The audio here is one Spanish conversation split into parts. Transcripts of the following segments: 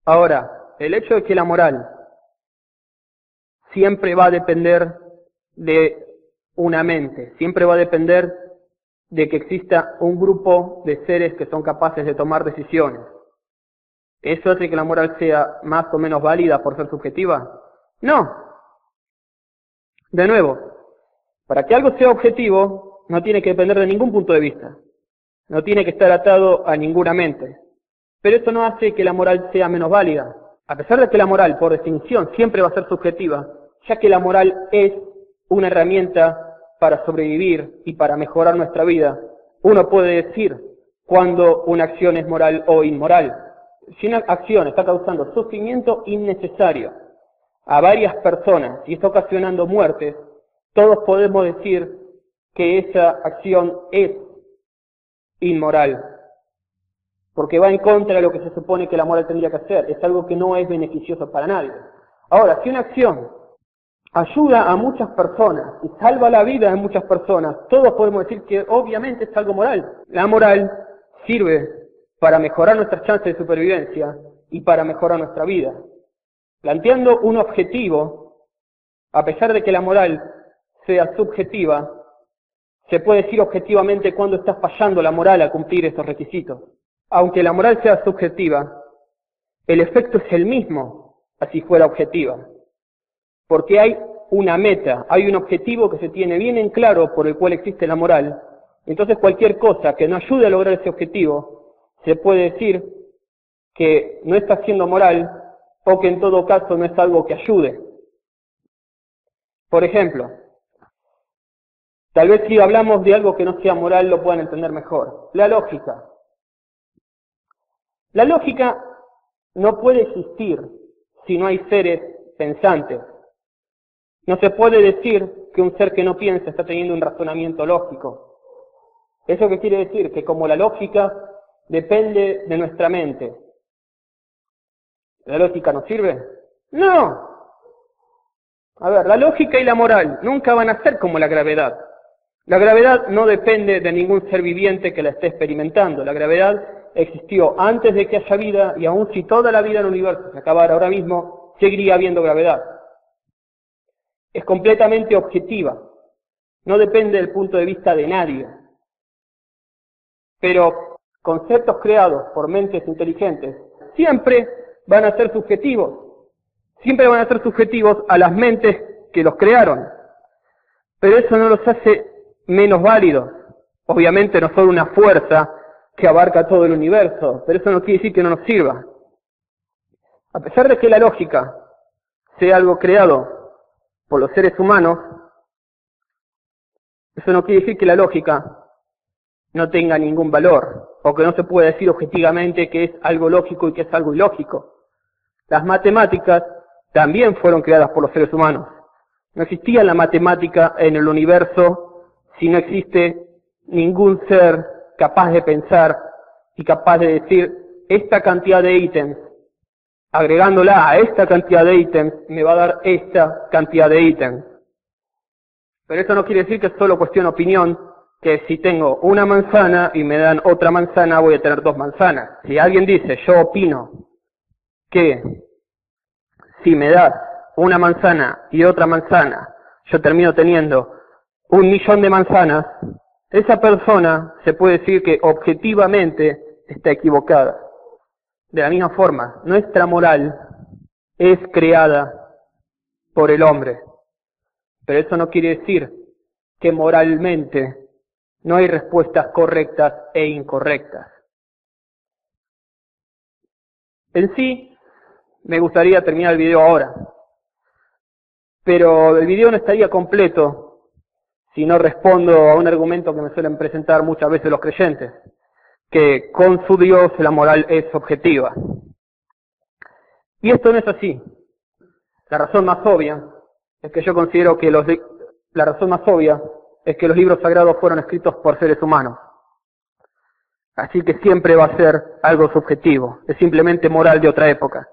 Ahora, el hecho de que la moral siempre va a depender de una mente, siempre va a depender de que exista un grupo de seres que son capaces de tomar decisiones. ¿Eso hace que la moral sea más o menos válida por ser subjetiva? No. De nuevo, para que algo sea objetivo, no tiene que depender de ningún punto de vista. No tiene que estar atado a ninguna mente. Pero eso no hace que la moral sea menos válida. A pesar de que la moral, por definición, siempre va a ser subjetiva, ya que la moral es una herramienta para sobrevivir y para mejorar nuestra vida, uno puede decir cuando una acción es moral o inmoral. Si una acción está causando sufrimiento innecesario a varias personas y está ocasionando muertes, todos podemos decir que esa acción es inmoral, porque va en contra de lo que se supone que la moral tendría que hacer. Es algo que no es beneficioso para nadie. Ahora, si una acción ayuda a muchas personas y salva la vida de muchas personas, todos podemos decir que obviamente es algo moral. La moral sirve para mejorar nuestras chances de supervivencia y para mejorar nuestra vida. Planteando un objetivo, a pesar de que la moral sea subjetiva, se puede decir objetivamente cuándo está fallando la moral a cumplir estos requisitos. Aunque la moral sea subjetiva, el efecto es el mismo, así fuera objetiva. Porque hay una meta, hay un objetivo que se tiene bien en claro por el cual existe la moral. Entonces cualquier cosa que no ayude a lograr ese objetivo, se puede decir que no está siendo moral o que en todo caso no es algo que ayude. Por ejemplo, tal vez si hablamos de algo que no sea moral lo puedan entender mejor. La lógica. La lógica no puede existir si no hay seres pensantes. No se puede decir que un ser que no piensa está teniendo un razonamiento lógico. ¿Eso qué quiere decir? Que como la lógica depende de nuestra mente, ¿la lógica nos sirve? No. A ver, la lógica y la moral nunca van a ser como la gravedad. La gravedad no depende de ningún ser viviente que la esté experimentando. La gravedad existió antes de que haya vida, y aun si toda la vida en el universo se acabara ahora mismo, seguiría habiendo gravedad. Es completamente objetiva. No depende del punto de vista de nadie. Pero conceptos creados por mentes inteligentes siempre van a ser subjetivos. Siempre van a ser subjetivos a las mentes que los crearon. Pero eso no los hace menos válidos. Obviamente no son una fuerza que abarca todo el universo, pero eso no quiere decir que no nos sirva. A pesar de que la lógica sea algo creado por los seres humanos, eso no quiere decir que la lógica no tenga ningún valor, o que no se pueda decir objetivamente que es algo lógico y que es algo ilógico. Las matemáticas también fueron creadas por los seres humanos. No existía la matemática en el universo si no existe ningún ser capaz de pensar y capaz de decir esta cantidad de ítems, agregándola a esta cantidad de ítems, me va a dar esta cantidad de ítems. Pero eso no quiere decir que es solo cuestión de opinión, que si tengo una manzana y me dan otra manzana, voy a tener dos manzanas. Si alguien dice, yo opino que si me das una manzana y otra manzana, yo termino teniendo 1.000.000 de manzanas, esa persona se puede decir que objetivamente está equivocada. De la misma forma, nuestra moral es creada por el hombre. Pero eso no quiere decir que moralmente no hay respuestas correctas e incorrectas. En sí, me gustaría terminar el video ahora, pero el video no estaría completo si no respondo a un argumento que me suelen presentar muchas veces los creyentes, que con su Dios la moral es objetiva. Y esto no es así. La razón más obvia es que yo considero que los libros sagrados fueron escritos por seres humanos. Así que siempre va a ser algo subjetivo, es simplemente moral de otra época.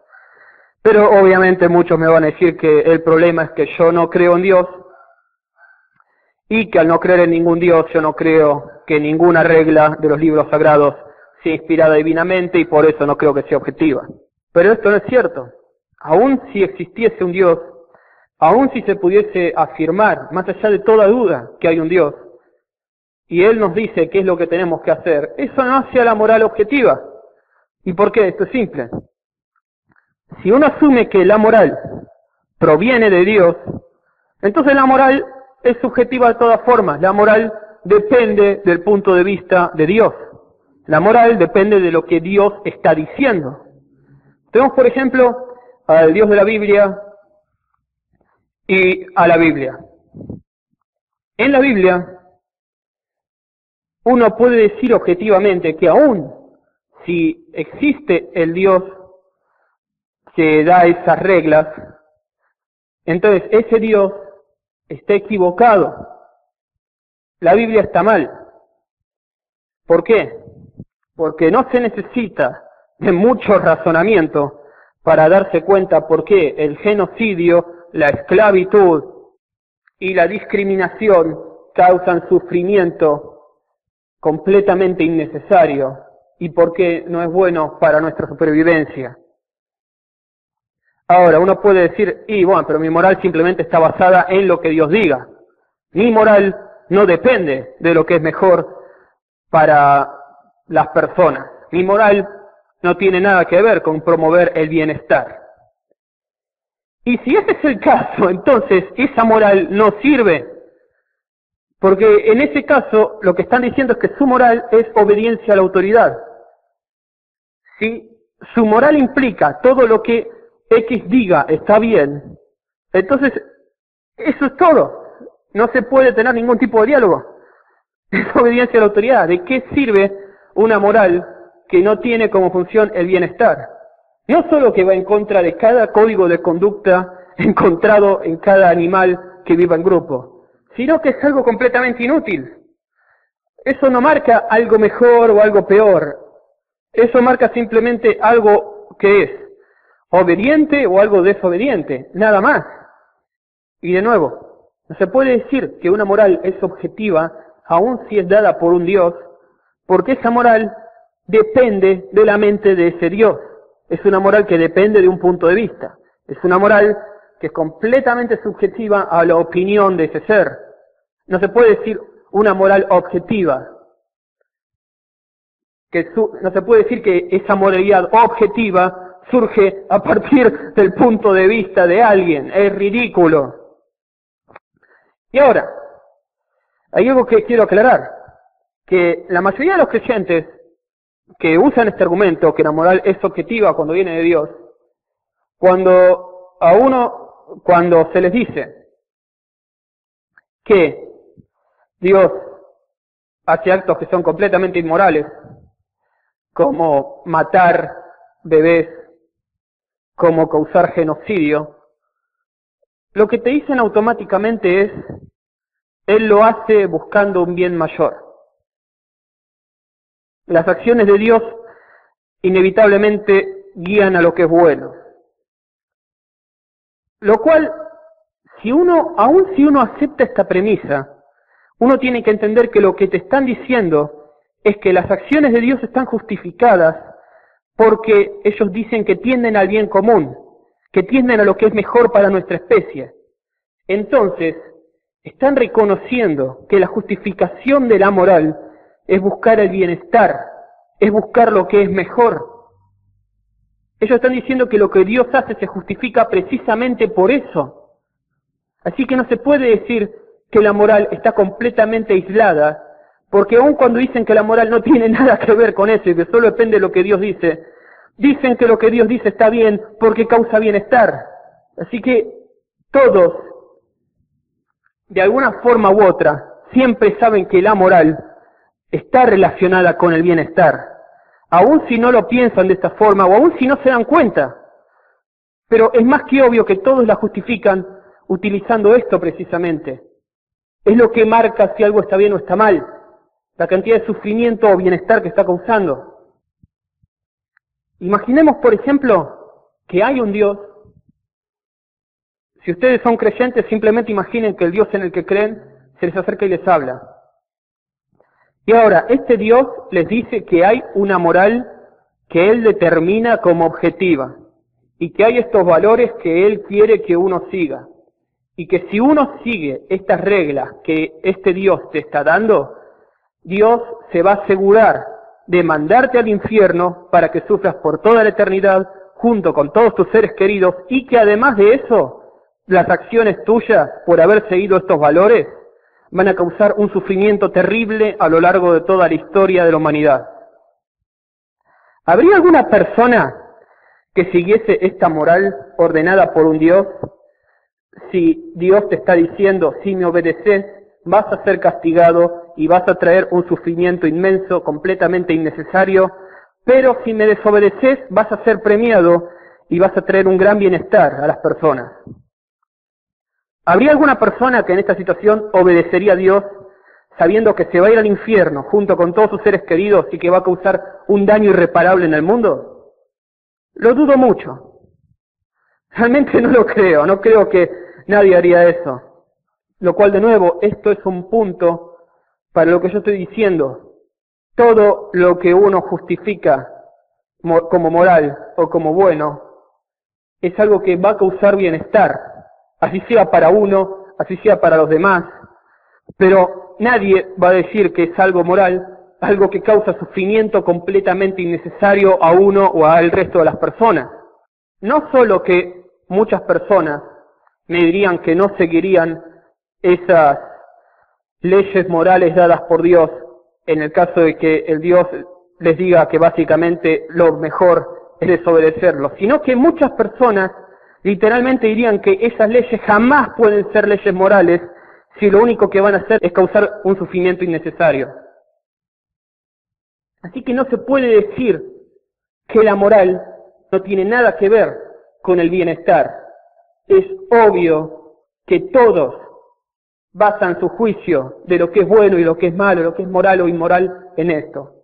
Pero obviamente muchos me van a decir que el problema es que yo no creo en Dios, y que al no creer en ningún Dios yo no creo que ninguna regla de los libros sagrados sea inspirada divinamente, y por eso no creo que sea objetiva. Pero esto no es cierto. Aun si existiese un Dios, aun si se pudiese afirmar, más allá de toda duda, que hay un Dios, y Él nos dice qué es lo que tenemos que hacer, eso no hace a la moral objetiva. ¿Y por qué? Esto es simple. Si uno asume que la moral proviene de Dios, entonces la moral es subjetiva de todas formas. La moral depende del punto de vista de Dios. La moral depende de lo que Dios está diciendo. Tenemos, por ejemplo, al Dios de la Biblia y a la Biblia. En la Biblia, uno puede decir objetivamente que aún si existe el Dios que da esas reglas, entonces ese Dios está equivocado. La Biblia está mal. ¿Por qué? Porque no se necesita de mucho razonamiento para darse cuenta por qué el genocidio, la esclavitud y la discriminación causan sufrimiento completamente innecesario y por qué no es bueno para nuestra supervivencia. Ahora, uno puede decir, bueno, pero mi moral simplemente está basada en lo que Dios diga. Mi moral no depende de lo que es mejor para las personas. Mi moral no tiene nada que ver con promover el bienestar. Y si ese es el caso, entonces esa moral no sirve. Porque en ese caso lo que están diciendo es que su moral es obediencia a la autoridad. Si su moral implica todo lo que X diga está bien, entonces eso es todo. No se puede tener ningún tipo de diálogo. Es obediencia a la autoridad. ¿De qué sirve una moral que no tiene como función el bienestar? No solo que va en contra de cada código de conducta encontrado en cada animal que viva en grupo, sino que es algo completamente inútil. Eso no marca algo mejor o algo peor. Eso marca simplemente algo que es obediente o algo desobediente, nada más. Y de nuevo, no se puede decir que una moral es objetiva, aun si es dada por un Dios, porque esa moral depende de la mente de ese Dios. Es una moral que depende de un punto de vista. Es una moral que es completamente subjetiva a la opinión de ese ser. No se puede decir una moral objetiva. No se puede decir que esa moralidad objetiva surge a partir del punto de vista de alguien. Es ridículo. Y ahora, hay algo que quiero aclarar, que la mayoría de los creyentes que usan este argumento, que la moral es objetiva cuando viene de Dios, cuando se les dice que Dios hace actos que son completamente inmorales, como matar bebés, como causar genocidio, lo que te dicen automáticamente es, Él lo hace buscando un bien mayor. Las acciones de Dios inevitablemente guían a lo que es bueno. Lo cual, aun si uno acepta esta premisa, uno tiene que entender que lo que te están diciendo es que las acciones de Dios están justificadas porque ellos dicen que tienden al bien común, que tienden a lo que es mejor para nuestra especie. Entonces, están reconociendo que la justificación de la moral es buscar el bienestar, es buscar lo que es mejor. Ellos están diciendo que lo que Dios hace se justifica precisamente por eso. Así que no se puede decir que la moral está completamente aislada, porque aun cuando dicen que la moral no tiene nada que ver con eso y que solo depende de lo que Dios dice, dicen que lo que Dios dice está bien porque causa bienestar. Así que todos, de alguna forma u otra, siempre saben que la moral está relacionada con el bienestar, aun si no lo piensan de esta forma o aun si no se dan cuenta. Pero es más que obvio que todos la justifican utilizando esto precisamente. Es lo que marca si algo está bien o está mal, la cantidad de sufrimiento o bienestar que está causando. Imaginemos, por ejemplo, que hay un Dios. Si ustedes son creyentes, simplemente imaginen que el Dios en el que creen se les acerca y les habla. Y ahora, este Dios les dice que hay una moral que Él determina como objetiva y que hay estos valores que Él quiere que uno siga y que si uno sigue estas reglas que este Dios te está dando, Dios se va a asegurar de mandarte al infierno para que sufras por toda la eternidad junto con todos tus seres queridos y que además de eso, las acciones tuyas por haber seguido estos valores van a causar un sufrimiento terrible a lo largo de toda la historia de la humanidad. ¿Habría alguna persona que siguiese esta moral ordenada por un Dios? Si Dios te está diciendo, si me obedeces, vas a ser castigado y vas a traer un sufrimiento inmenso, completamente innecesario, pero si me desobedeces, vas a ser premiado y vas a traer un gran bienestar a las personas. ¿Habría alguna persona que en esta situación obedecería a Dios sabiendo que se va a ir al infierno junto con todos sus seres queridos y que va a causar un daño irreparable en el mundo? Lo dudo mucho. Realmente no lo creo, no creo que nadie haría eso. Lo cual, de nuevo, esto es un punto para lo que yo estoy diciendo. Todo lo que uno justifica como moral o como bueno es algo que va a causar bienestar, así sea para uno, así sea para los demás, pero nadie va a decir que es algo moral, algo que causa sufrimiento completamente innecesario a uno o al resto de las personas. No solo que muchas personas me dirían que no seguirían esas leyes morales dadas por Dios, en el caso de que el Dios les diga que básicamente lo mejor es desobedecerlo, sino que muchas personas literalmente dirían que esas leyes jamás pueden ser leyes morales si lo único que van a hacer es causar un sufrimiento innecesario. Así que no se puede decir que la moral no tiene nada que ver con el bienestar. Es obvio que todos basan su juicio de lo que es bueno y lo que es malo, lo que es moral o inmoral en esto.